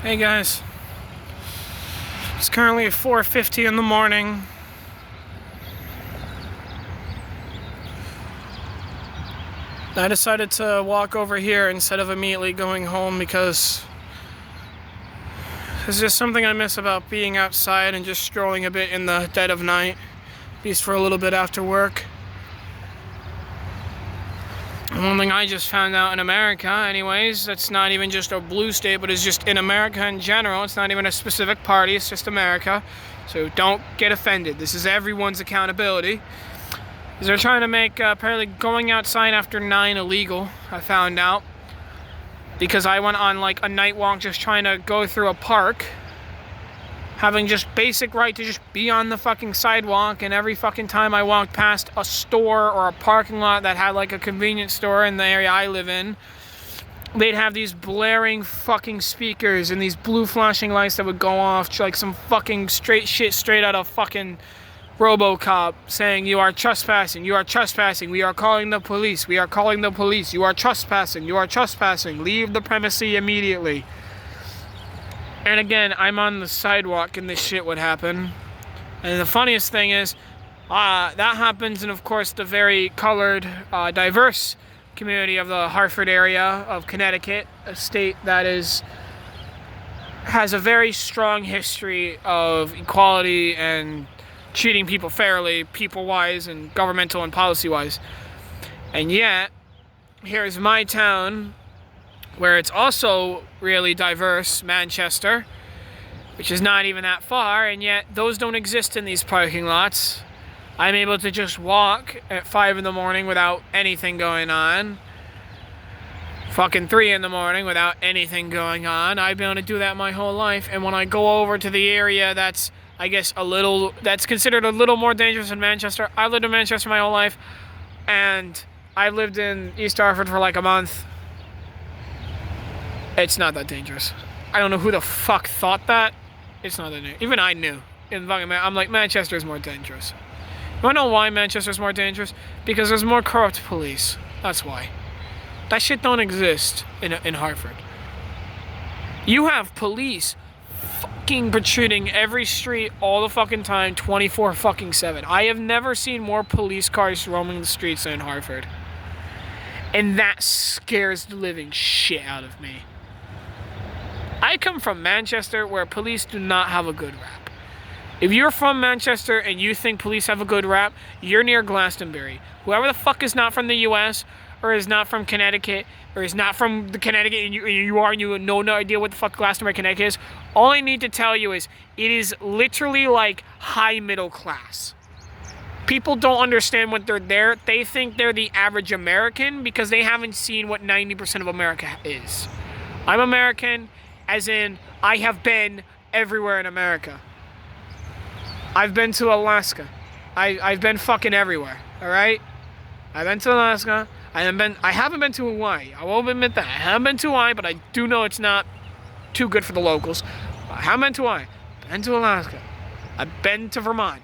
Hey guys, it's currently 4:50 in the morning. I decided to walk over here instead of immediately going home because there's just something I miss about being outside and just strolling a bit in the dead of night, at least for a little bit after work. One thing I just found out in America, anyways, that's not even just a blue state, but it's just in America in general. It's not even a specific party, it's just America. So don't get offended. This is everyone's accountability. Is they're trying to make apparently going outside after 9 illegal, I found out. Because I went on like a night walk just trying to go through a park. Having just basic right to just be on the fucking sidewalk, and every fucking time I walked past a store or a parking lot that had like a convenience store in the area I live in, they'd have these blaring fucking speakers and these blue flashing lights that would go off like some fucking straight out of fucking RoboCop, saying you are trespassing, we are calling the police, you are trespassing, leave the premises immediately. And again, I'm on the sidewalk and this shit would happen. And the funniest thing is, that happens in, of course, the very colored, diverse community of the Hartford area of Connecticut, a state that has a very strong history of equality and treating people fairly, people-wise and governmental and policy-wise. And yet, here's my town, where it's also really diverse, Manchester, which is not even that far, and yet those don't exist in these parking lots. I'm able to just walk at 5 in the morning without anything going on. Fucking 3 in the morning without anything going on. I've been able to do that my whole life, and when I go over to the area that's, I guess, that's considered a little more dangerous than Manchester. I lived in Manchester my whole life, and I lived in East Hartford for like a month. It's not that dangerous. I don't know who the fuck thought that. It's not that dangerous. Even I knew. I'm like, Manchester is more dangerous. You wanna know why Manchester is more dangerous? Because there's more corrupt police. That's why. That shit don't exist in Hartford. You have police fucking patrolling every street all the fucking time, 24/7. I have never seen more police cars roaming the streets than in Hartford. And that scares the living shit out of me. I come from Manchester, where police do not have a good rap. If you're from Manchester and you think police have a good rap, you're near Glastonbury. Whoever the fuck is not from the US, or is not from Connecticut, or is not from the Connecticut, and you have no idea what the fuck Glastonbury, Connecticut is, all I need to tell you is it is literally like high middle class. People don't understand what they're there. They think they're the average American because they haven't seen what 90% of America is. I'm American, as in I have been everywhere in America. I've been to Alaska. I've been fucking everywhere, alright? I've been to Alaska. I haven't been to Hawaii. I won't admit that. I haven't been to Hawaii, but I do know it's not too good for the locals. I haven't been to Hawaii. I've been to Alaska. I've been to Vermont.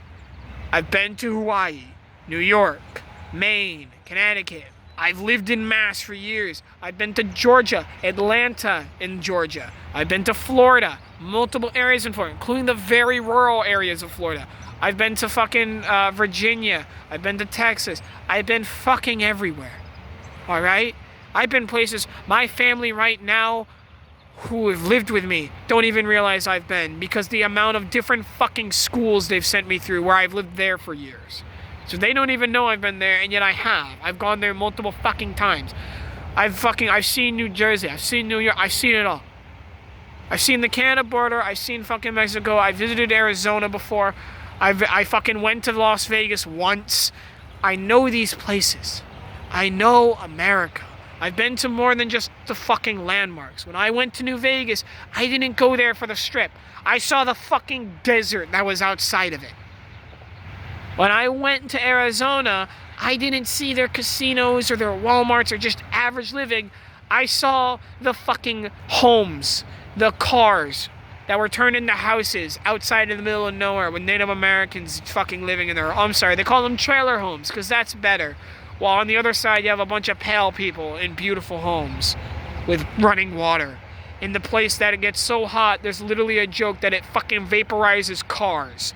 I've been to Hawaii, New York, Maine, Connecticut. I've lived in Mass for years. I've been to Georgia, Atlanta in Georgia. I've been to Florida, multiple areas in Florida, including the very rural areas of Florida. I've been to fucking Virginia. I've been to Texas. I've been fucking everywhere. Alright? I've been places my family right now who have lived with me don't even realize I've been, because the amount of different fucking schools they've sent me through where I've lived there for years. So they don't even know I've been there, and yet I have. I've gone there multiple fucking times. I've seen New Jersey. I've seen New York. I've seen it all. I've seen the Canada border. I've seen fucking Mexico. I visited Arizona before. I fucking went to Las Vegas once. I know these places. I know America. I've been to more than just the fucking landmarks. When I went to New Vegas, I didn't go there for the strip. I saw the fucking desert that was outside of it. When I went to Arizona, I didn't see their casinos or their Walmarts or just average living. I saw the fucking homes, the cars that were turned into houses outside in the middle of nowhere with Native Americans fucking living in there. I'm sorry, they call them trailer homes because that's better. While on the other side, you have a bunch of pale people in beautiful homes with running water. in the place that it gets so hot, there's literally a joke that it fucking vaporizes cars.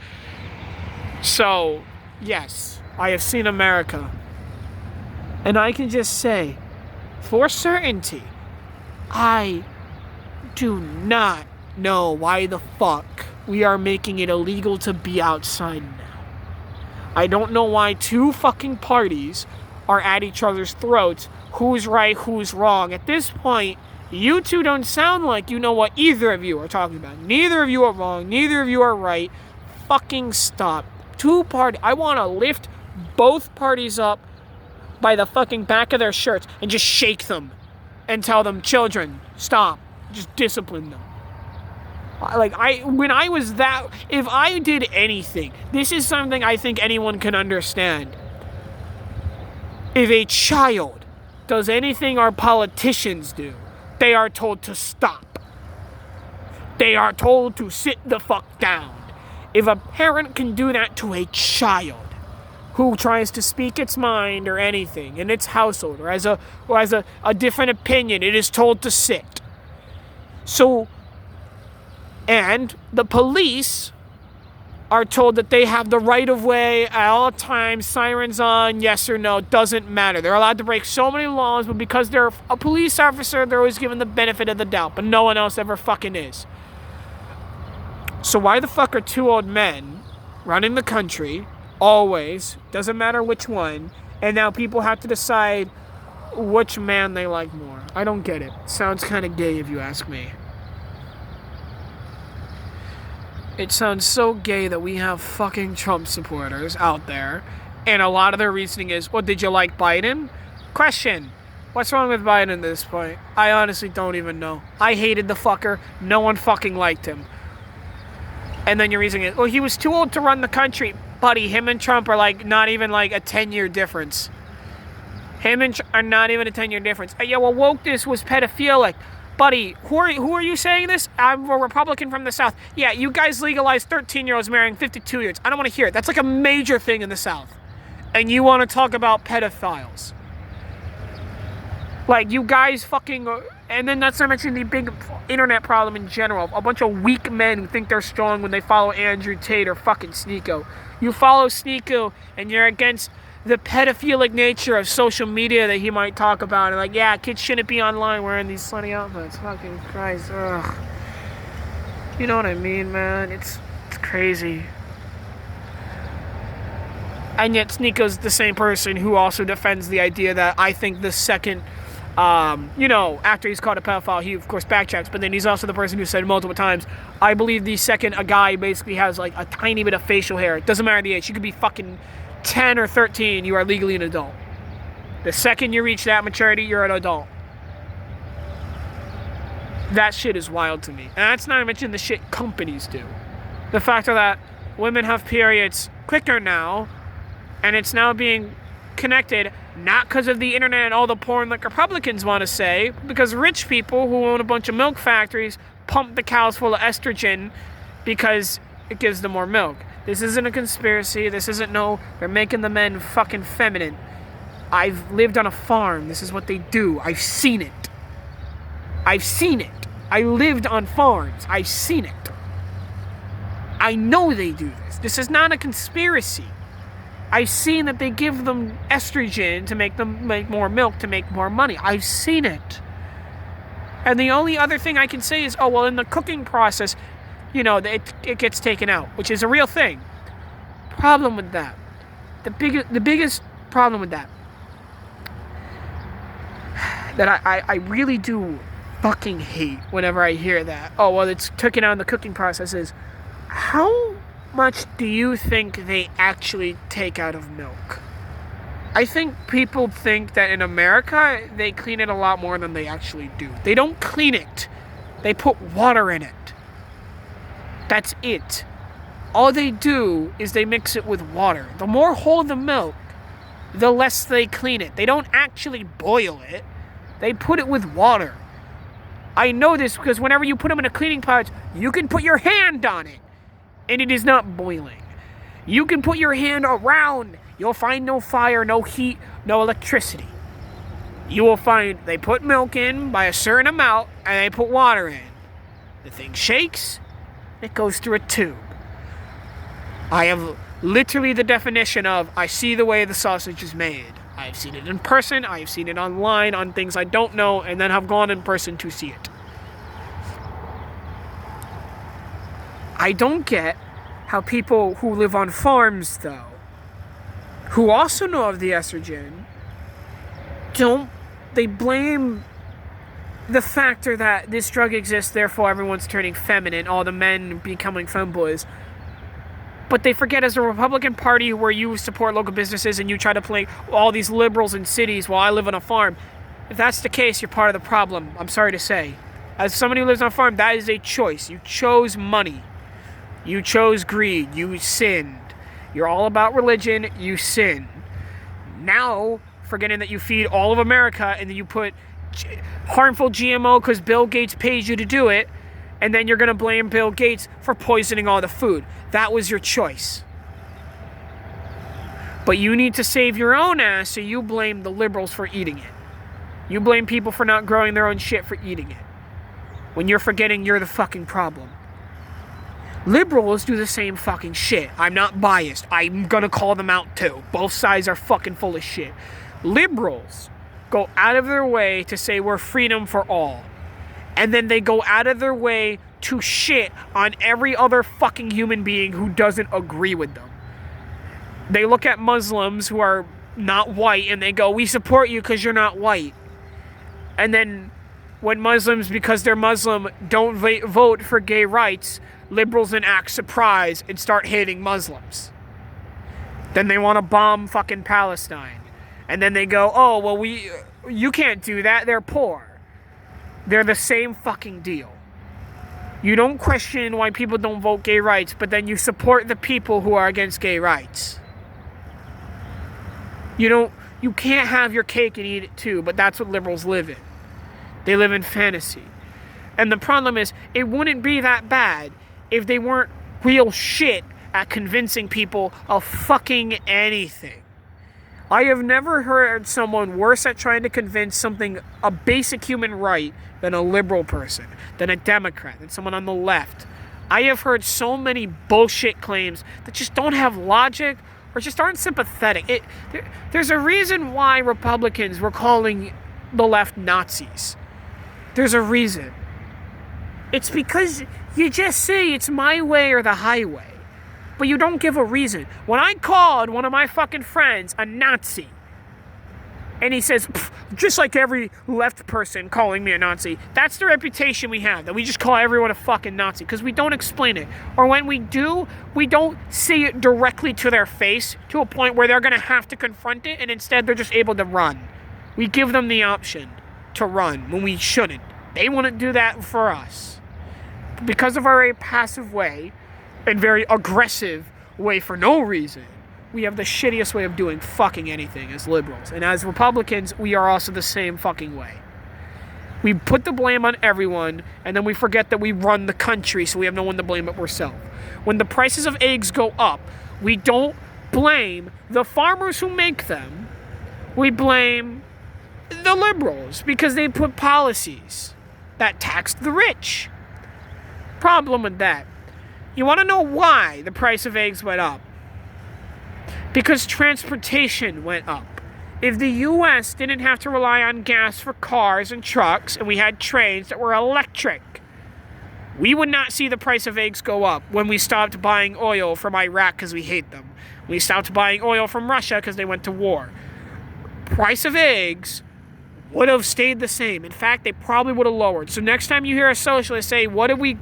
So, yes, I have seen America. And I can just say, for certainty, I do not know why the fuck we are making it illegal to be outside now. I don't know why two fucking parties are at each other's throats. Who's right, who's wrong. At this point, you two don't sound like you know what either of you are talking about. Neither of you are wrong. Neither of you are right. Fucking stop. I want to lift both parties up by the fucking back of their shirts and just shake them and tell them, children, stop. Just discipline them. If I did anything, this is something I think anyone can understand. If a child does anything our politicians do, they are told to stop. They are told to sit the fuck down. If a parent can do that to a child who tries to speak its mind or anything in its household or has a different opinion, it is told to sit. So, and the police are told that they have the right of way at all times, sirens on, yes or no, doesn't matter. They're allowed to break so many laws, but because they're a police officer, they're always given the benefit of the doubt, but no one else ever fucking is. So why the fuck are two old men running the country, always, doesn't matter which one, and now people have to decide which man they like more? I don't get it. Sounds kind of gay if you ask me. It sounds so gay that we have fucking Trump supporters out there, and a lot of their reasoning is, well, did you like Biden? Question. What's wrong with Biden at this point? I honestly don't even know. I hated the fucker. No one fucking liked him. And then your reasoning is, well, he was too old to run the country. Buddy, him and Trump are not even a 10-year difference. Him and Trump are not even a 10-year difference. Yeah, well, wokeness was pedophilic. Buddy, who are you saying this? I'm a Republican from the South. Yeah, you guys legalized 13-year-olds marrying 52-year-olds. I don't want to hear it. That's a major thing in the South. And you want to talk about pedophiles. You guys fucking... And then that's not mentioning the big internet problem in general. A bunch of weak men who think they're strong when they follow Andrew Tate or fucking Sneeko. You follow Sneeko and you're against the pedophilic nature of social media that he might talk about. And yeah, kids shouldn't be online wearing these slutty outfits. Fucking Christ. Ugh. You know what I mean, man? It's crazy. And yet Sneeko's the same person who also defends the idea that I think the second... after he's called a pedophile, he of course backtracks, but then he's also the person who said multiple times, I believe the second a guy basically has a tiny bit of facial hair, it doesn't matter the age, you could be fucking 10 or 13, you are legally an adult. The second you reach that maturity, you're an adult. That shit is wild to me. And that's not to mention the shit companies do. The fact that women have periods quicker now, and it's now being connected not because of the internet and all the porn like Republicans want to say, because rich people who own a bunch of milk factories pump the cows full of estrogen because it gives them more milk. This isn't a conspiracy. This isn't they're making the men fucking feminine. I've lived on a farm. This is what they do. I've seen it. I lived on farms. I've seen it. I know they do this. This is not a conspiracy. I've seen that they give them estrogen to make them make more milk to make more money. I've seen it. And the only other thing I can say is, in the cooking process, it gets taken out, which is a real thing. Problem with that. The biggest problem with that I really do fucking hate whenever I hear that. It's taken out in the cooking process is, how much do you think they actually take out of milk? I think people think that in America, they clean it a lot more than they actually do. They don't clean it. They put water in it. That's it. All they do is they mix it with water. The more whole the milk, the less they clean it. They don't actually boil it. They put it with water. I know this because whenever you put them in a cleaning pot, you can put your hand on it. And it is not boiling. You can put your hand around. You'll find no fire, no heat, no electricity. you will find they put milk in by a certain amount and they put water in. The thing shakes, it goes through a tube. I have literally the definition of I see the way the sausage is made. I've seen it in person, I've seen it online on things I don't know, and then have gone in person to see it. I don't get how people who live on farms, though, who also know of the estrogen, they blame the factor that this drug exists, therefore everyone's turning feminine, all the men becoming femboys. But they forget, as a Republican Party where you support local businesses and you try to play all these liberals in cities while I live on a farm, if that's the case, you're part of the problem. I'm sorry to say. As somebody who lives on a farm, that is a choice. You chose money. You chose greed. You sinned. You're all about religion. You sin. Now, forgetting that you feed all of America and then you put harmful GMO because Bill Gates pays you to do it, and then you're going to blame Bill Gates for poisoning all the food. That was your choice. But you need to save your own ass, so you blame the liberals for eating it. You blame people for not growing their own shit for eating it. When you're forgetting you're the fucking problem. Liberals do the same fucking shit. I'm not biased. I'm going to call them out too. Both sides are fucking full of shit. Liberals go out of their way to say we're freedom for all. And then they go out of their way to shit on every other fucking human being who doesn't agree with them. They look at Muslims who are not white and they go, we support you because you're not white. And then when Muslims, because they're Muslim, don't vote for gay rights, liberals then act surprised and start hating Muslims. Then they want to bomb fucking Palestine. And then they go, oh, well, you can't do that, they're poor. They're the same fucking deal. You don't question why people don't vote gay rights, but then you support the people who are against gay rights. You can't have your cake and eat it too, but that's what liberals live in. They live in fantasy. And the problem is, it wouldn't be that bad if they weren't real shit at convincing people of fucking anything. I have never heard someone worse at trying to convince something a basic human right than a liberal person, than a Democrat, than someone on the left. I have heard so many bullshit claims that just don't have logic or just aren't sympathetic. There's a reason why Republicans were calling the left Nazis. There's a reason. It's because you just say it's my way or the highway. But you don't give a reason. When I called one of my fucking friends a Nazi, and he says, just like every left person calling me a Nazi, that's the reputation we have, that we just call everyone a fucking Nazi, because we don't explain it. Or when we do, we don't say it directly to their face, to a point where they're going to have to confront it, and instead they're just able to run. We give them the option to run when we shouldn't. They wouldn't do that for us. Because of our very passive way, and very aggressive way for no reason, we have the shittiest way of doing fucking anything as liberals. And as Republicans, we are also the same fucking way. We put the blame on everyone, and then we forget that we run the country, so we have no one to blame but ourselves. When the prices of eggs go up, we don't blame the farmers who make them. We blame the liberals, because they put policies that tax the rich. Problem with that. You want to know why the price of eggs went up? Because transportation went up. If the U.S. didn't have to rely on gas for cars and trucks, and we had trains that were electric, we would not see the price of eggs go up when we stopped buying oil from Iraq because we hate them. We stopped buying oil from Russia because they went to war. Price of eggs would have stayed the same. In fact, they probably would have lowered. So next time you hear a socialist say, what if we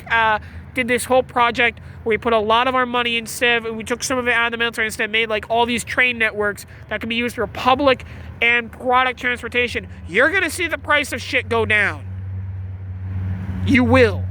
did this whole project where we put a lot of our money instead, and we took some of it out of the military, instead made like all these train networks that can be used for public and product transportation, you're going to see the price of shit go down. You will.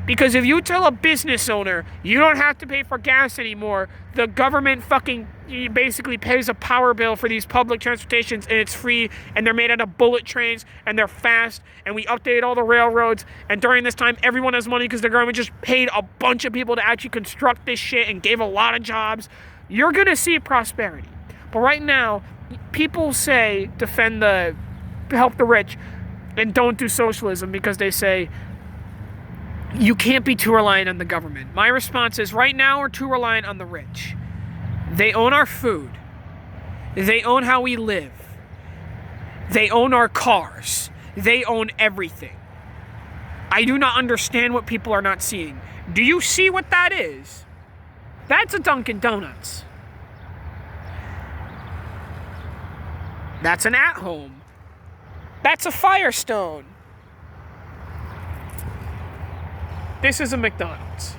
Because if you tell a business owner you don't have to pay for gas anymore, the government fucking basically pays a power bill for these public transportations, and it's free, and they're made out of bullet trains, and they're fast, and we update all the railroads, and during this time everyone has money because the government just paid a bunch of people to actually construct this shit and gave a lot of jobs, you're gonna see prosperity. But right now, people say defend the help the rich and don't do socialism because they say you can't be too reliant on the government. My response is right now we're too reliant on the rich. They own our food. They own how we live. They own our cars. They own everything. I do not understand what people are not seeing. Do you see what that is? That's a Dunkin' Donuts. That's an At Home. That's a Firestone. This is a McDonald's.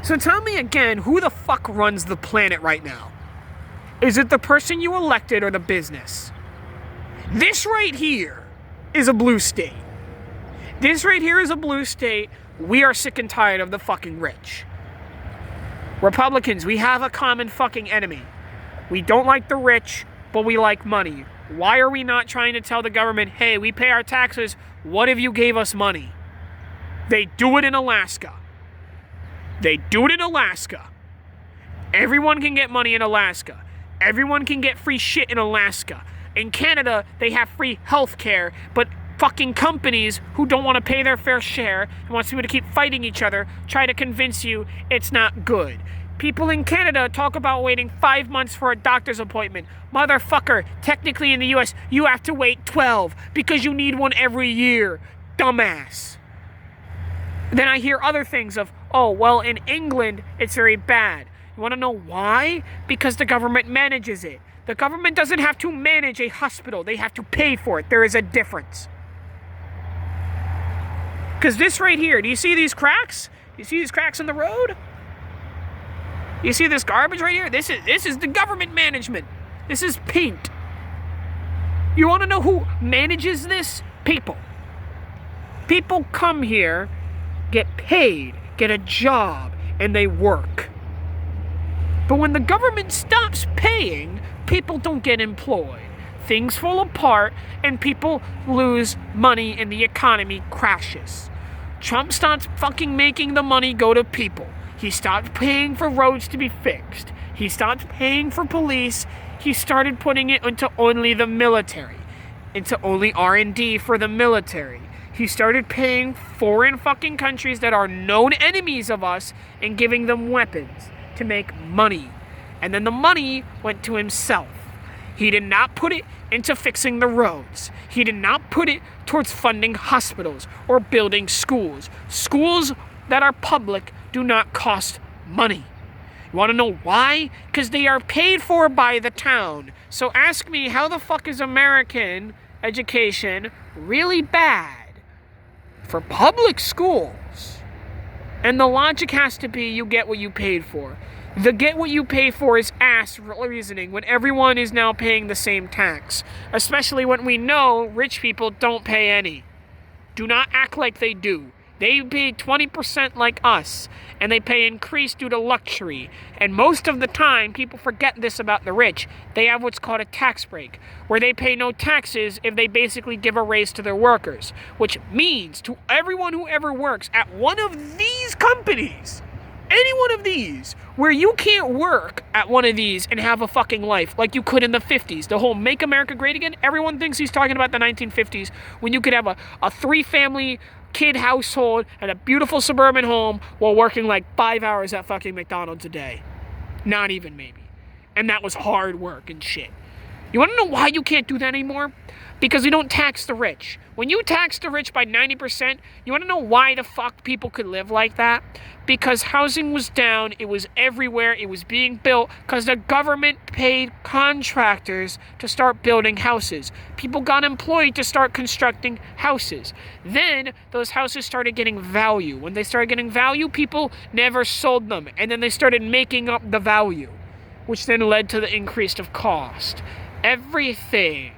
So tell me again, who the fuck runs the planet right now? Is it the person you elected or the business? This right here is a blue state. This right here is a blue state. We are sick and tired of the fucking rich. Republicans, we have a common fucking enemy. We don't like the rich, but we like money. Why are we not trying to tell the government, hey, we pay our taxes, what if you gave us money? They do it in Alaska. They do it in Alaska. Everyone can get money in Alaska. Everyone can get free shit in Alaska. In Canada, they have free health care, but fucking companies who don't want to pay their fair share and want people to keep fighting each other try to convince you it's not good. People in Canada talk about waiting 5 months for a doctor's appointment. Motherfucker, technically in the US, you have to wait 12 because you need one every year. Dumbass. Then I hear other things of, oh, well, in England, it's very bad. You want to know why? Because the government manages it. The government doesn't have to manage a hospital. They have to pay for it. There is a difference. Because this right here, do you see these cracks? You see these cracks in the road? You see this garbage right here? This is the government management. This is paint. You want to know who manages this? People. People come here, get paid, get a job, and they work. But when the government stops paying, people don't get employed. Things fall apart, and people lose money, and the economy crashes. Trump starts fucking making the money go to people. He stopped paying for roads to be fixed. He stopped paying for police. He started putting it into only the military, into only R&D for the military. He started paying foreign fucking countries that are known enemies of us and giving them weapons to make money. And then the money went to himself. He did not put it into fixing the roads. He did not put it towards funding hospitals or building schools. Schools that are public do not cost money. You want to know why? Because they are paid for by the town. So ask me, how the fuck is American education really bad for public schools? And the logic has to be you get what you paid for. The get what you pay for is ass reasoning when everyone is now paying the same tax. Especially when we know rich people don't pay any. Do not act like they do. They pay 20% like us, and they pay increase due to luxury. And most of the time, people forget this about the rich. They have what's called a tax break, where they pay no taxes if they basically give a raise to their workers. Which means to everyone who ever works at one of these companies, any one of these, where you can't work at one of these and have a fucking life like you could in the 50s. The whole Make America Great Again, everyone thinks he's talking about the 1950s, when you could have a 3-family kid household and a beautiful suburban home while working like 5 hours at fucking McDonald's a day. Not even, maybe. And that was hard work and shit. You want to know why you can't do that anymore? Because we don't tax the rich. When you tax the rich by 90%, you want to know why the fuck people could live like that? Because housing was down, it was everywhere, it was being built because the government paid contractors to start building houses. People got employed to start constructing houses. Then those houses started getting value. When they started getting value, people never sold them. And then they started making up the value, which then led to the increase of cost. Everything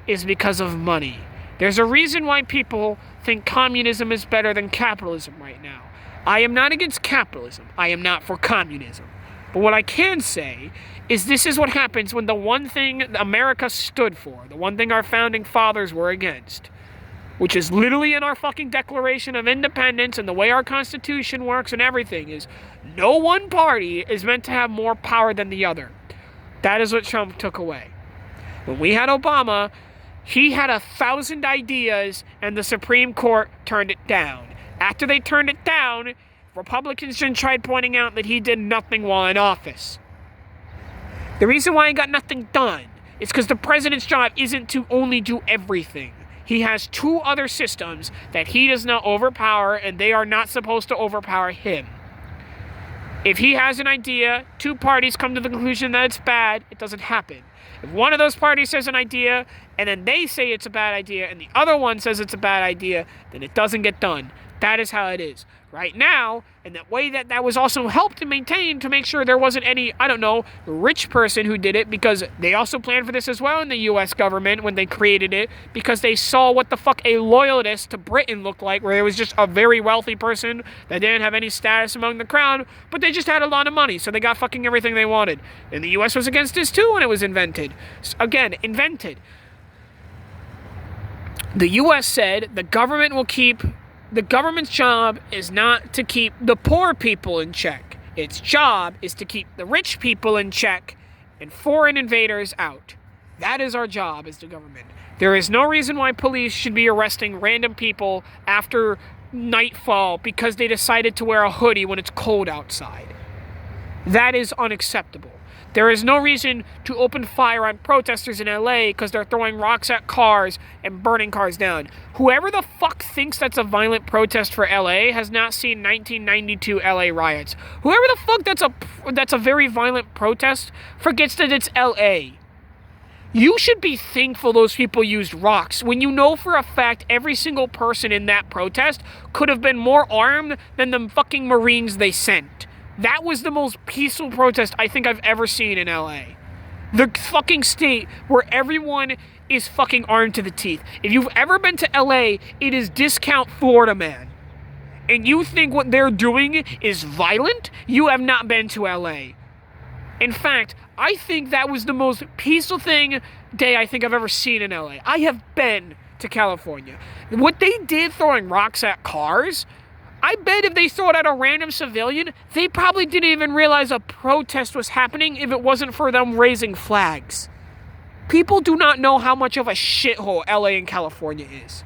is because of money. There's a reason why people think communism is better than capitalism right now. I am not against capitalism. I am not for communism. But what I can say is this is what happens when the one thing America stood for, the one thing our founding fathers were against, which is literally in our fucking Declaration of Independence and the way our Constitution works and everything, is no one party is meant to have more power than the other. That is what Trump took away. When we had Obama, He had 1,000 ideas, and the Supreme Court turned it down. After they turned it down, Republicans then tried pointing out that he did nothing while in office. The reason why he got nothing done is because the president's job isn't to only do everything. He has 2 other systems that he does not overpower, and they are not supposed to overpower him. If he has an idea, 2 parties come to the conclusion that it's bad, it doesn't happen. If one of those parties says an idea, and then they say it's a bad idea, and the other one says it's a bad idea, then it doesn't get done. That is how it is. Right now, and that way that was also helped and maintained to make sure there wasn't any, rich person who did it, because they also planned for this as well in the U.S. government when they created it, because they saw what the fuck a loyalist to Britain looked like, where it was just a very wealthy person that didn't have any status among the crowd, but they just had a lot of money, so they got fucking everything they wanted. And the U.S. was against this too when it was invented. Again, invented. The U.S. said the government's job is not to keep the poor people in check. Its job is to keep the rich people in check and foreign invaders out. That is our job as the government. There is no reason why police should be arresting random people after nightfall because they decided to wear a hoodie when it's cold outside. That is unacceptable. There is no reason to open fire on protesters in LA because they're throwing rocks at cars and burning cars down. Whoever the fuck thinks that's a violent protest for LA has not seen 1992 LA riots. Whoever the fuck that's a very violent protest forgets that it's LA. You should be thankful those people used rocks when you know for a fact every single person in that protest could have been more armed than the fucking Marines they sent. That was the most peaceful protest I think I've ever seen in LA. The fucking state where everyone is fucking armed to the teeth. If you've ever been to LA, it is discount Florida Man. And you think what they're doing is violent? You have not been to LA. In fact, I think that was the most peaceful day I think I've ever seen in LA. I have been to California. What they did throwing rocks at cars, I bet if they throw it at a random civilian, they probably didn't even realize a protest was happening if it wasn't for them raising flags. People do not know how much of a shithole LA and California is.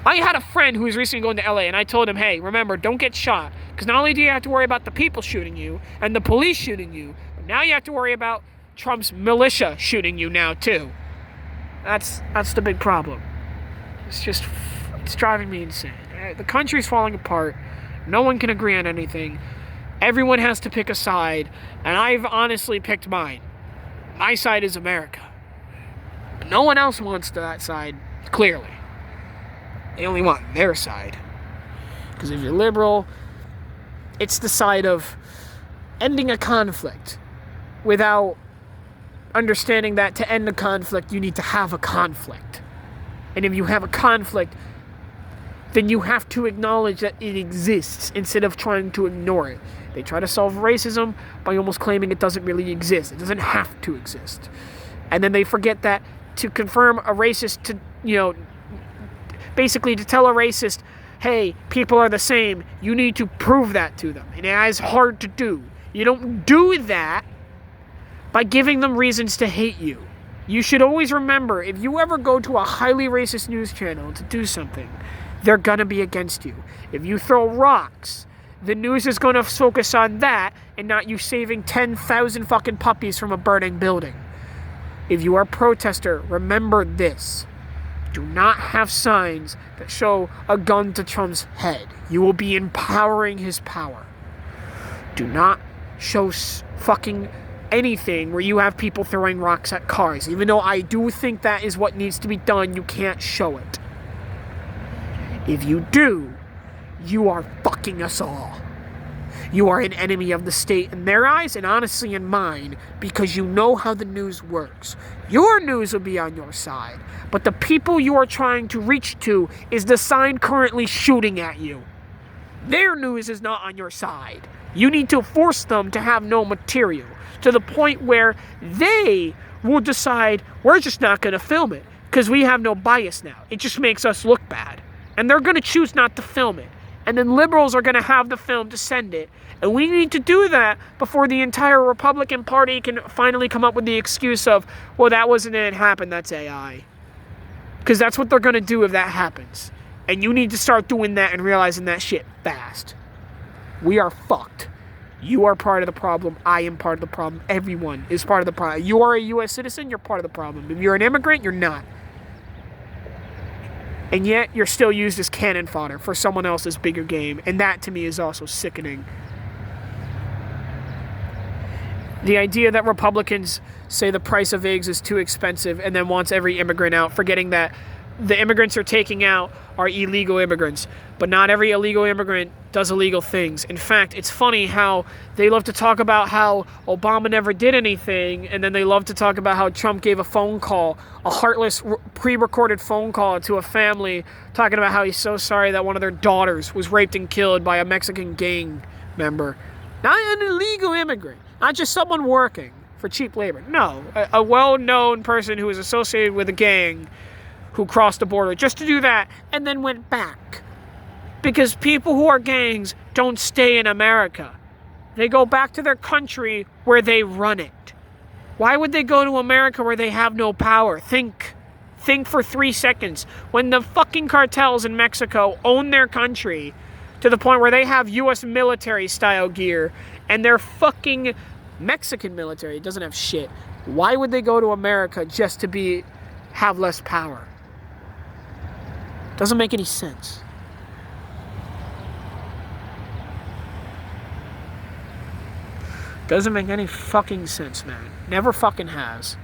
I had a friend who was recently going to LA, and I told him, hey, remember, don't get shot. Because not only do you have to worry about the people shooting you and the police shooting you, but now you have to worry about Trump's militia shooting you now, too. That's the big problem. It's driving me insane. The country's falling apart. No one can agree on anything. Everyone has to pick a side, and I've honestly picked mine. My side is America. But no one else wants that side, clearly. They only want their side. Because if you're liberal, it's the side of ending a conflict without understanding that to end a conflict, you need to have a conflict. And if you have a conflict, then you have to acknowledge that it exists instead of trying to ignore it. They try to solve racism by almost claiming it doesn't really exist. It doesn't have to exist. And then they forget that to confirm a racist, basically to tell a racist, hey, people are the same, you need to prove that to them. And it is hard to do. You don't do that by giving them reasons to hate you. You should always remember, if you ever go to a highly racist news channel to do something, they're gonna be against you. If you throw rocks, the news is gonna focus on that and not you saving 10,000 fucking puppies from a burning building. If you are a protester, remember this. Do not have signs that show a gun to Trump's head. You will be empowering his power. Do not show fucking anything where you have people throwing rocks at cars. Even though I do think that is what needs to be done, you can't show it. If you do, you are fucking us all. You are an enemy of the state in their eyes and honestly in mine because you know how the news works. Your news will be on your side, but the people you are trying to reach to is the side currently shooting at you. Their news is not on your side. You need to force them to have no material to the point where they will decide we're just not going to film it because we have no bias now. It just makes us look bad. And they're going to choose not to film it. And then liberals are going to have the film to send it. And we need to do that before the entire Republican Party can finally come up with the excuse of, well, that wasn't it happened, that's AI. Because that's what they're going to do if that happens. And you need to start doing that and realizing that shit fast. We are fucked. You are part of the problem. I am part of the problem. Everyone is part of the problem. You are a U.S. citizen, you're part of the problem. If you're an immigrant, you're not. And yet, you're still used as cannon fodder for someone else's bigger game. And that, to me, is also sickening. The idea that Republicans say the price of eggs is too expensive and then wants every immigrant out, forgetting that the immigrants they're taking out are illegal immigrants. But not every illegal immigrant does illegal things. In fact, it's funny how they love to talk about how Obama never did anything, and then they love to talk about how Trump gave a phone call, a heartless pre-recorded phone call to a family, talking about how he's so sorry that one of their daughters was raped and killed by a Mexican gang member. Not an illegal immigrant. Not just someone working for cheap labor. No, a well-known person who was associated with a gang who crossed the border just to do that and then went back. Because people who are gangs don't stay in America. They go back to their country where they run it. Why would they go to America where they have no power? Think for 3 seconds. When the fucking cartels in Mexico own their country to the point where they have U.S. military style gear and their fucking Mexican military doesn't have shit. Why would they go to America just to have less power? Doesn't make any sense. Doesn't make any fucking sense, man. Never fucking has.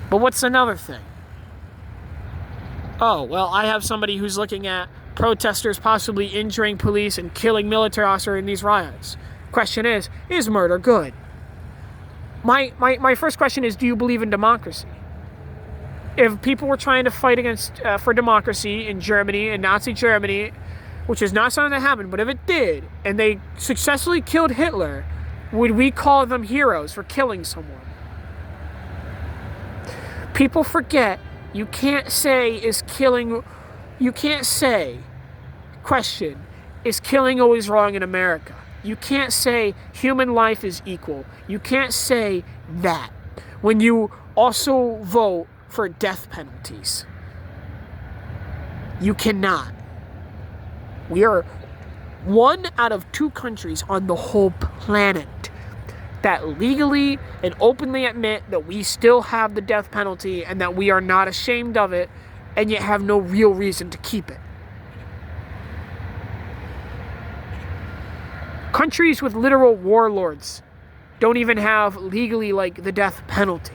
But what's another thing? Oh, well, I have somebody who's looking at protesters possibly injuring police and killing military officers in these riots. Question is murder good? My first question is, do you believe in democracy? If people were trying to fight for democracy in Germany, in Nazi Germany, which is not something that happened, but if it did, and they successfully killed Hitler, would we call them heroes for killing someone? People forget you can't say, question, is killing always wrong in America? You can't say human life is equal. You can't say that when you also vote for death penalties. You cannot. We are one out of 2 countries on the whole planet that legally and openly admit that we still have the death penalty and that we are not ashamed of it and yet have no real reason to keep it. Countries with literal warlords don't even have legally the death penalty.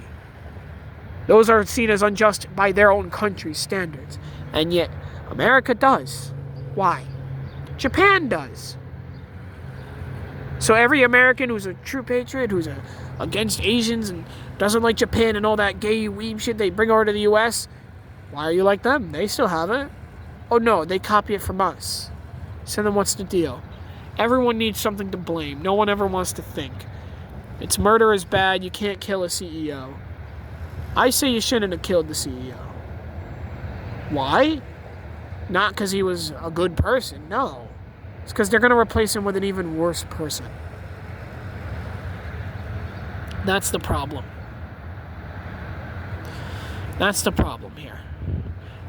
Those are seen as unjust by their own country's standards. And yet, America does. Why? Japan does. So every American who's a true patriot, who's against Asians and doesn't like Japan and all that gay weeb shit they bring over to the U.S., why are you like them? They still have it. Oh no, they copy it from us. So then what's the deal? Everyone needs something to blame. No one ever wants to think. It's murder is bad. You can't kill a CEO. I say you shouldn't have killed the CEO. Why? Not because he was a good person. No. It's because they're going to replace him with an even worse person. That's the problem. That's the problem here.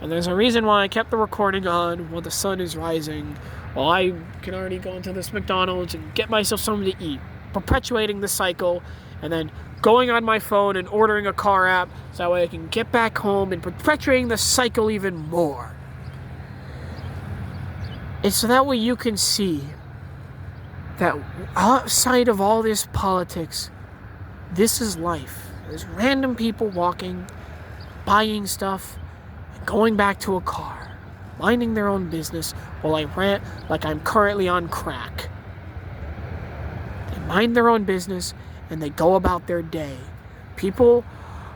And there's a reason why I kept the recording on while the sun is rising, while I can already go into this McDonald's and get myself something to eat, perpetuating the cycle, and then going on my phone and ordering a car app so that way I can get back home and perpetuating the cycle even more. And so that way you can see that outside of all this politics, this is life. There's random people walking, buying stuff, and going back to a car, minding their own business while I rant like I'm currently on crack. They mind their own business and they go about their day. People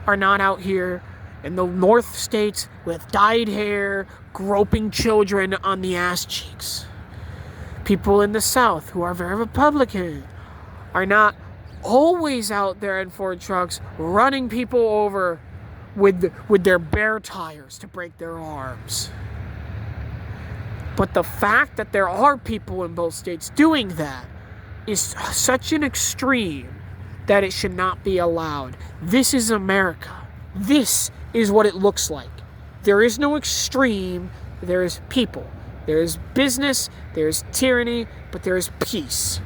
are not out here in the north states with dyed hair, groping children on the ass cheeks. People in the south who are very Republican are not always out there in Ford trucks running people over with their bare tires to break their arms. But the fact that there are people in both states doing that is such an extreme that it should not be allowed. This is America. This is what it looks like. There is no extreme. There is people. There is business. There is tyranny. But there is peace.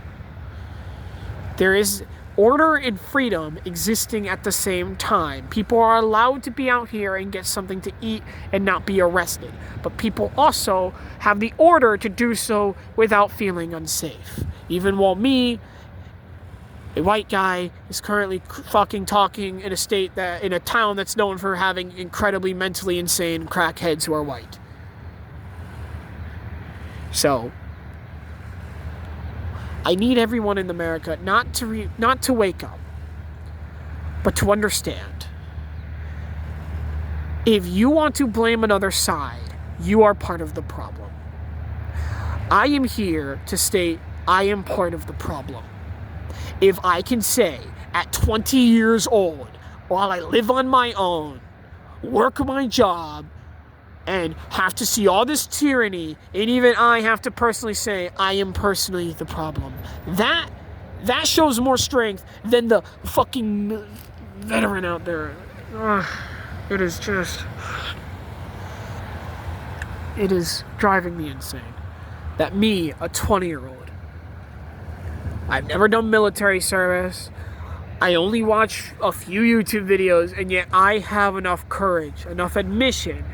There is order and freedom existing at the same time. People are allowed to be out here and get something to eat and not be arrested. But people also have the order to do so without feeling unsafe. Even while me, a white guy, is currently fucking talking in a town that's known for having incredibly mentally insane crackheads who are white. So I need everyone in America not to wake up, but to understand. If you want to blame another side, you are part of the problem. I am here to state I am part of the problem. If I can say at 20 years old, while I live on my own, work my job, and have to see all this tyranny, and even I have to personally say I am personally the problem. That shows more strength than the fucking veteran out there. It is driving me insane. That me, a 20-year-old, I've never done military service. I only watch a few YouTube videos, and yet I have enough courage, enough admission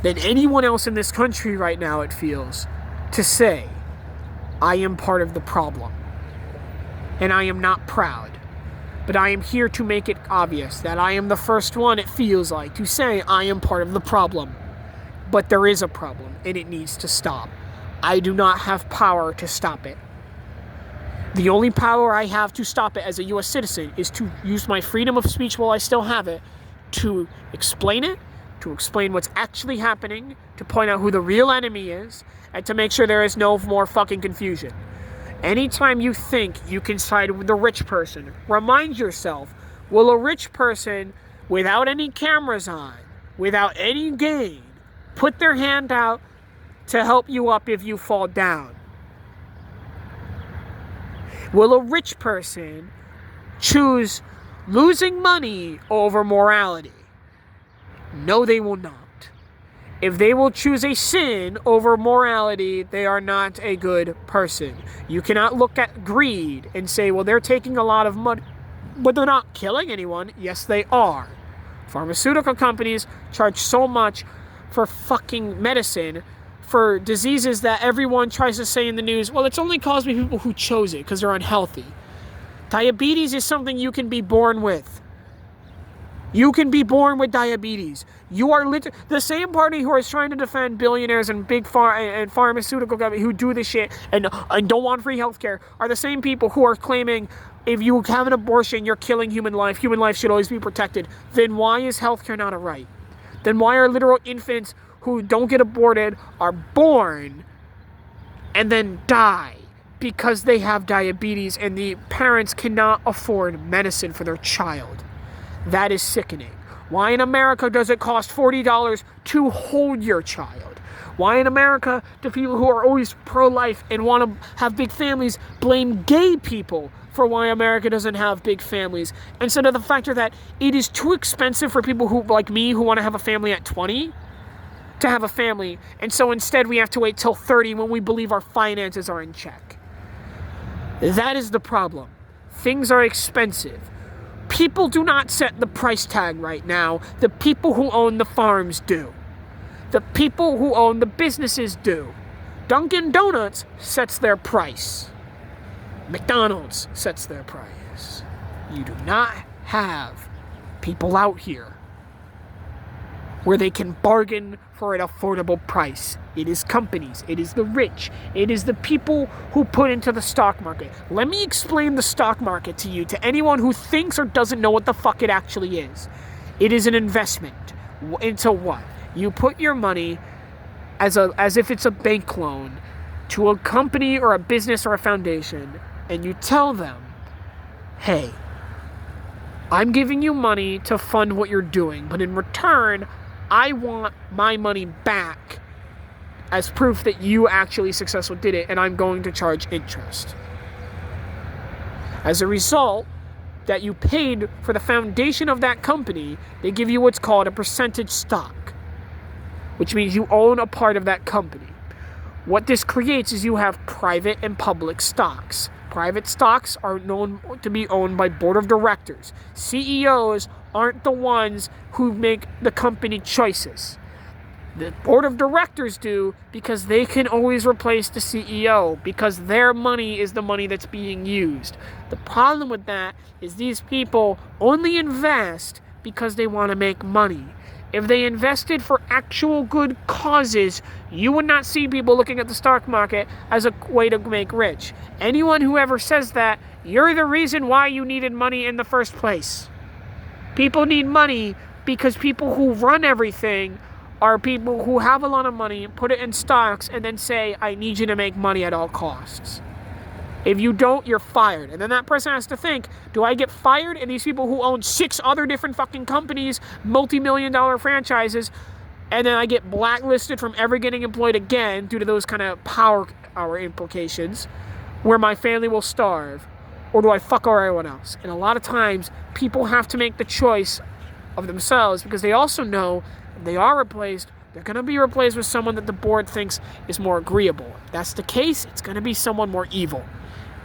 than anyone else in this country right now, it feels, to say, I am part of the problem. And I am not proud. But I am here to make it obvious that I am the first one, it feels like, to say I am part of the problem. But there is a problem, and it needs to stop. I do not have power to stop it. The only power I have to stop it as a U.S. citizen is to use my freedom of speech while I still have it, to explain it, to explain what's actually happening, to point out who the real enemy is, and to make sure there is no more fucking confusion. Anytime you think you can side with the rich person, remind yourself, will a rich person, without any cameras on, without any gain, put their hand out to help you up if you fall down? Will a rich person choose losing money over morality? No, they will not. If they will choose a sin over morality, they are not a good person. You cannot look at greed and say, well, they're taking a lot of money, but they're not killing anyone. Yes, they are. Pharmaceutical companies charge so much for fucking medicine for diseases that everyone tries to say in the news, well, it's only caused by people who chose it because they're unhealthy. Diabetes is something you can be born with. You can be born with diabetes. You are the same party who is trying to defend billionaires and big and pharmaceutical companies who do this shit and don't want free healthcare are the same people who are claiming if you have an abortion, you're killing human life. Human life should always be protected. Then why is healthcare not a right? Then why are literal infants who don't get aborted are born and then die because they have diabetes and the parents cannot afford medicine for their child? That is sickening. Why in America does it cost $40 to hold your child? Why in America do people who are always pro-life and want to have big families blame gay people for why America doesn't have big families, instead of the factor that it is too expensive for people who, like me, who want to have a family at 20 to have a family, and so instead we have to wait till 30 when we believe our finances are in check. That is the problem. Things are expensive. People do not set the price tag right now. The people who own the farms do. The people who own the businesses do. Dunkin' Donuts sets their price. McDonald's sets their price. You do not have people out here where they can bargain for an affordable price. It is companies. It is the rich. It is the people who put into the stock market. Let me explain the stock market to you, to anyone who thinks or doesn't know what the fuck it actually is. It is an investment. Into what? You put your money as if it's a bank loan to a company or a business or a foundation, and you tell them, hey, I'm giving you money to fund what you're doing, but in return, I want my money back as proof that you actually successfully did it, and I'm going to charge interest. As a result, that you paid for the foundation of that company, they give you what's called a percentage stock. which means you own a part of that company. What this creates is you have private and public stocks. Private stocks are known to be owned by board of directors. CEOs aren't the ones who make the company choices. The board of directors do, because they can always replace the CEO, because their money is the money that's being used. The problem with that is these people only invest because they want to make money. If they invested for actual good causes, you would not see people looking at the stock market as a way to make rich. Anyone who ever says that, you're the reason why you needed money in the first place. People need money because people who run everything are people who have a lot of money, put it in stocks, and then say, I need you to make money at all costs. If you don't, you're fired. And then that person has to think, do I get fired? And these people who own 6 other different fucking companies, multi-million-dollar franchises, and then I get blacklisted from ever getting employed again due to those kind of power hour implications, where my family will starve, or do I fuck everyone else? And a lot of times, people have to make the choice of themselves, because they also know if they are replaced, they're going to be replaced with someone that the board thinks is more agreeable. If that's the case, it's going to be someone more evil.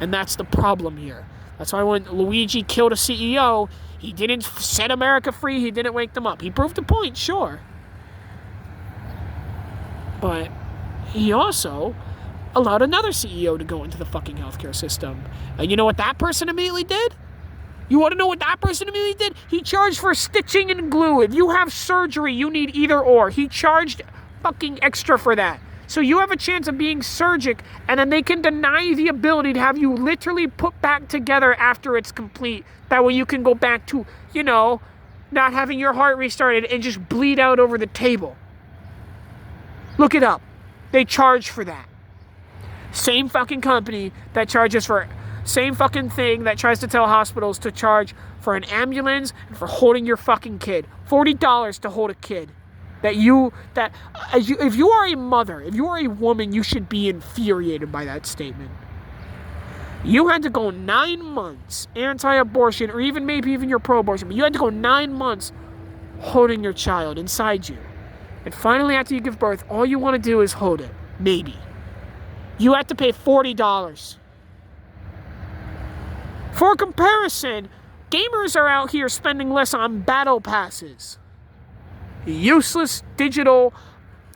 And that's the problem here. That's why when Luigi killed a CEO, he didn't set America free, he didn't wake them up. He proved a point, sure. But he also allowed another CEO to go into the fucking healthcare system. And you know what that person immediately did? You want to know what that person immediately did? He charged for stitching and glue. If you have surgery, you need either or. He charged fucking extra for that. So you have a chance of being surgic, and then they can deny you the ability to have you literally put back together after it's complete. That way you can go back to, not having your heart restarted and just bleed out over the table. Look it up. They charge for that. Same fucking company that charges for, same fucking thing that tries to tell hospitals to charge for an ambulance and for holding your fucking kid. $40 to hold a kid. If you are a mother, if you are a woman, you should be infuriated by that statement. You had to go 9 months anti-abortion, or maybe even you're pro-abortion, but you had to go 9 months holding your child inside you. And finally, after you give birth, all you want to do is hold it. Maybe. You have to pay $40. For comparison, gamers are out here spending less on battle passes. Useless digital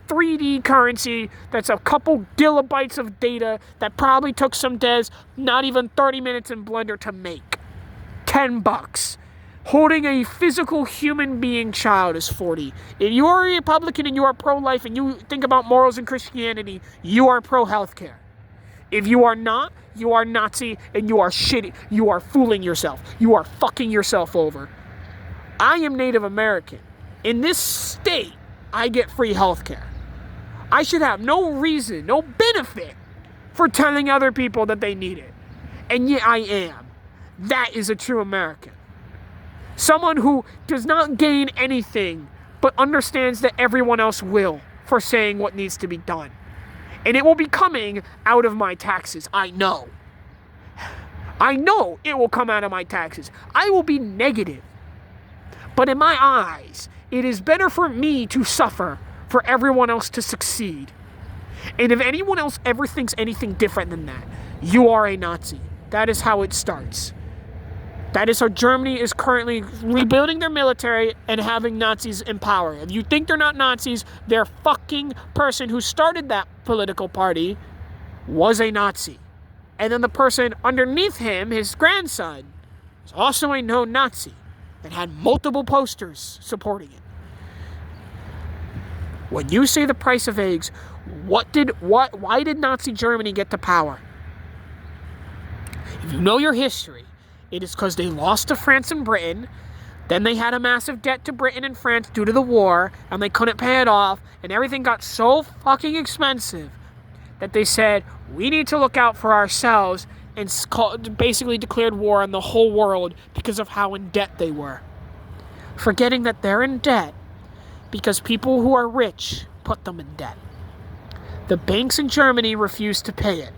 3D currency that's a couple gigabytes of data that probably took some devs not even 30 minutes in Blender to make. $10. Holding a physical human being child is $40. If you are a Republican and you are pro-life and you think about morals and Christianity, you are pro-healthcare. If you are not, you are Nazi and you are shitty. You are fooling yourself. You are fucking yourself over. I am Native American. In this state, I get free healthcare. I should have no reason, no benefit for telling other people that they need it. And yet I am. That is a true American. Someone who does not gain anything, but understands that everyone else will for saying what needs to be done. And it will be coming out of my taxes. I know. I know it will come out of my taxes. I will be negative. But in my eyes, it is better for me to suffer for everyone else to succeed. And if anyone else ever thinks anything different than that, you are a Nazi. That is how it starts. That is how Germany is currently rebuilding their military and having Nazis in power. If you think they're not Nazis, their fucking person who started that political party was a Nazi. And then the person underneath him, his grandson, was also a known Nazi and had multiple posters supporting it. When you say the price of eggs, why did Nazi Germany get to power? If you know your history, it is because they lost to France and Britain, then they had a massive debt to Britain and France due to the war, and they couldn't pay it off, and everything got so fucking expensive that they said, we need to look out for ourselves, and basically declared war on the whole world because of how in debt they were. Forgetting that they're in debt because people who are rich put them in debt. The banks in Germany refused to pay it.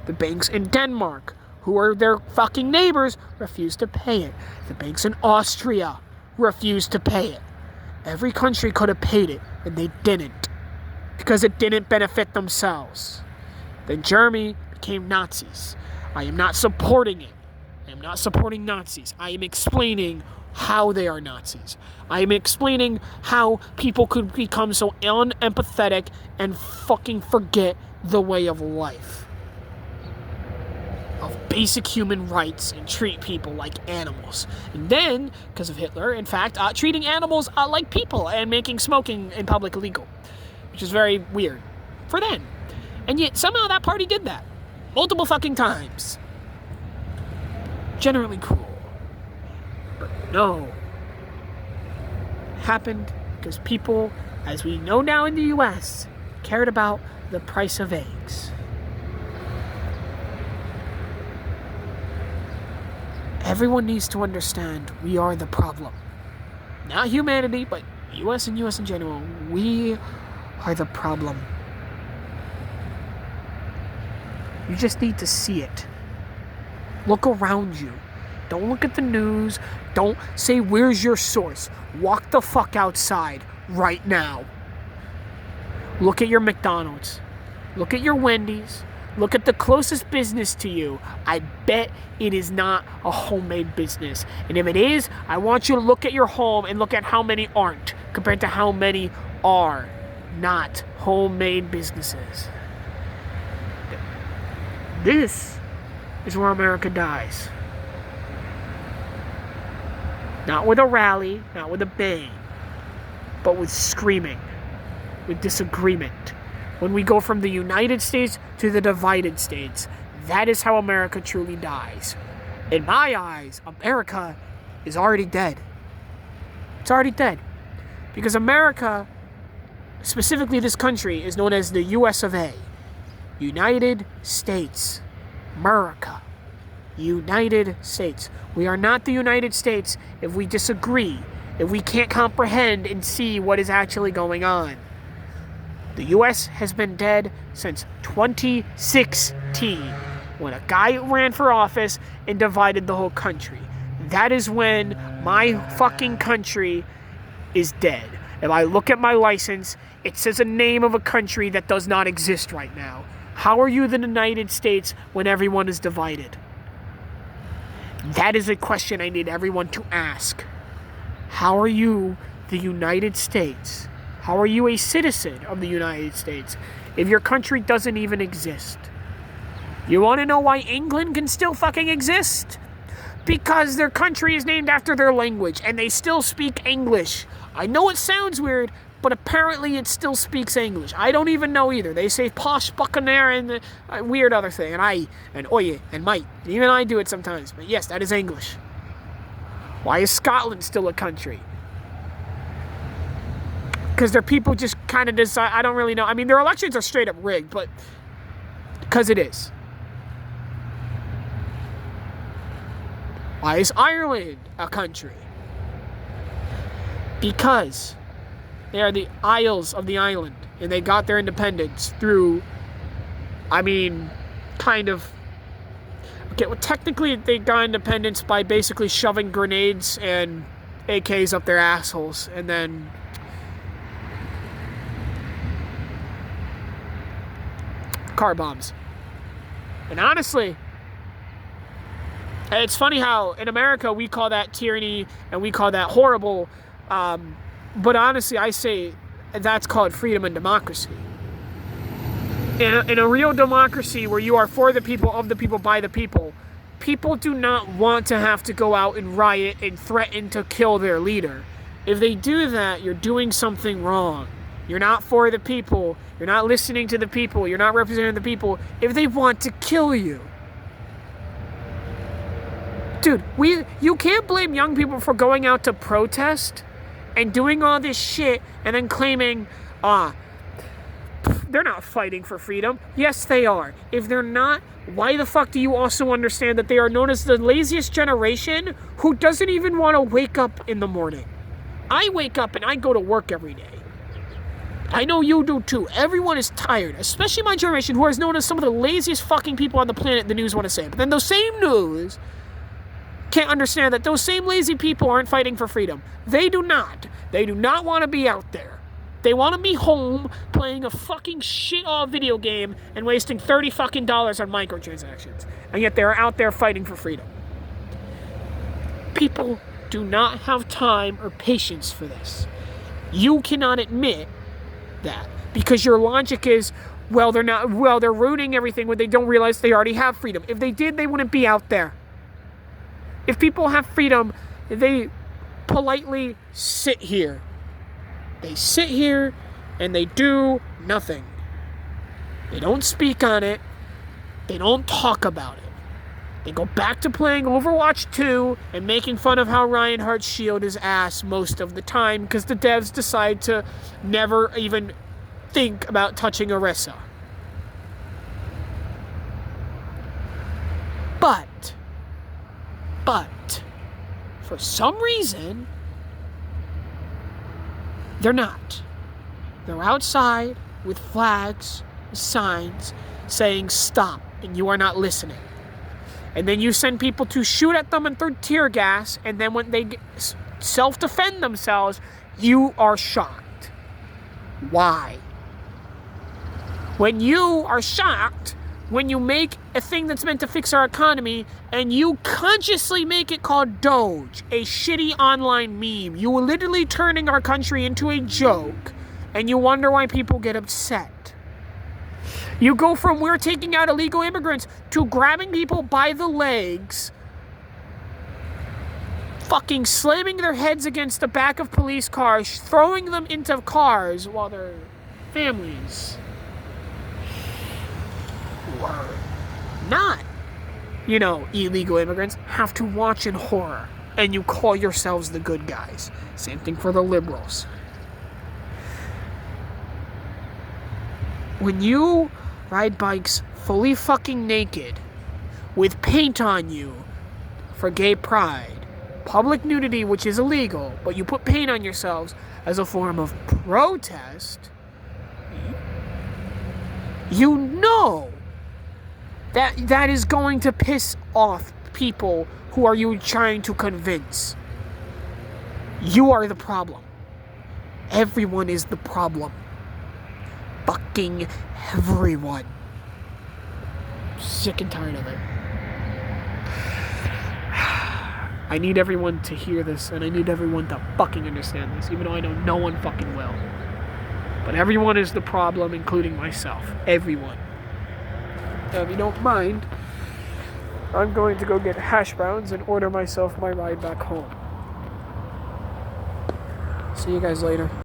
The banks in Denmark, who are their fucking neighbors, refused to pay it. The banks in Austria refused to pay it. Every country could have paid it, and they didn't. because it didn't benefit themselves. Then Germany became Nazis. I am not supporting it. I am not supporting Nazis. I am explaining how they are Nazis. I am explaining how people could become so unempathetic and fucking forget the way of life, of basic human rights, and treat people like animals. And then, because of Hitler, in fact, treating animals like people and making smoking in public illegal, which is very weird for them. And yet somehow that party did that multiple fucking times. Generally cruel. But no. It happened because people, as we know now in the US, cared about the price of eggs. Everyone needs to understand we are the problem. Not humanity, but US and US in general. We are the problem. You just need to see it. Look around you. Don't look at the news. Don't say, where's your source? Walk the fuck outside right now. Look at your McDonald's. Look at your Wendy's. Look at the closest business to you. I bet it is not a homemade business. And if it is, I want you to look at your home and look at how many aren't compared to how many are not homemade businesses. This is where America dies. Not with a rally, not with a bang, but with screaming, with disagreement. When we go from the United States to the divided states, that is how America truly dies. In my eyes, America is already dead. It's already dead. Because America, specifically this country, is known as the US of A. United States. America. United States. We are not the United States if we disagree, if we can't comprehend and see what is actually going on. The US has been dead since 2016, when a guy ran for office and divided the whole country. That is when my fucking country is dead. If I look at my license, it says a name of a country that does not exist right now. How are you the United States when everyone is divided? That is a question I need everyone to ask. How are you the United States? How are you a citizen of the United States if your country doesn't even exist? You want to know why England can still fucking exist? Because their country is named after their language and they still speak English. I know it sounds weird, but apparently it still speaks English. I don't even know either. They say posh buccaneer and the weird other thing. And oye, and might. Even I do it sometimes. But yes, that is English. Why is Scotland still a country? Because their people just kind of decide. I don't really know. I mean, their elections are straight up rigged, but because it is. Why is Ireland a country? Because they are the Isles of the island, and they got their independence through, kind of. Okay, well, technically they got independence by basically shoving grenades and AKs up their assholes, and then car bombs. And honestly, it's funny how in America we call that tyranny and we call that horrible. But honestly, I say that's called freedom and democracy. In a real democracy where you are for the people, of the people, by the people, people do not want to have to go out and riot and threaten to kill their leader. If they do that, you're doing something wrong. You're not for the people. You're not listening to the people. You're not representing the people if they want to kill you. Dude, you can't blame young people for going out to protest and doing all this shit and then claiming, they're not fighting for freedom. Yes, they are. If they're not, why the fuck do you also understand that they are known as the laziest generation who doesn't even want to wake up in the morning? I wake up and I go to work every day. I know you do too. Everyone is tired, especially my generation, who is known as some of the laziest fucking people on the planet, the news want to say. But then those same news can't understand that those same lazy people aren't fighting for freedom. They do not. They do not want to be out there. They want to be home playing a fucking shit video game and wasting $30 fucking on microtransactions. And yet they're out there fighting for freedom. People do not have time or patience for this. You cannot admit that because your logic is, they're ruining everything when they don't realize they already have freedom. If they did, they wouldn't be out there. If people have freedom, they politely sit here. They sit here and they do nothing. They don't speak on it. They don't talk about it. They go back to playing Overwatch 2 and making fun of how Reinhardt's shield is ass most of the time because the devs decide to never even think about touching Orisa. But, for some reason, they're not. They're outside with flags, signs, saying stop, and you are not listening. And then you send people to shoot at them and throw tear gas, and then when they self-defend themselves, you are shocked. Why? When you are shocked, when you make a thing that's meant to fix our economy, and you consciously make it called Doge, a shitty online meme, you are literally turning our country into a joke, and you wonder why people get upset. You go from we're taking out illegal immigrants to grabbing people by the legs, fucking slamming their heads against the back of police cars, throwing them into cars while their families were not, illegal immigrants, have to watch in horror. And you call yourselves the good guys. Same thing for the liberals. When you ride bikes fully fucking naked, with paint on you for gay pride, public nudity, which is illegal, but you put paint on yourselves as a form of protest, you know that is going to piss off people who are you trying to convince. You are the problem. Everyone is the problem. Fucking everyone. Sick and tired of it. I need everyone to hear this, and I need everyone to fucking understand this, even though I know no one fucking will. But everyone is the problem, including myself. Everyone. Now, if you don't mind, I'm going to go get hash browns and order myself my ride back home. See you guys later.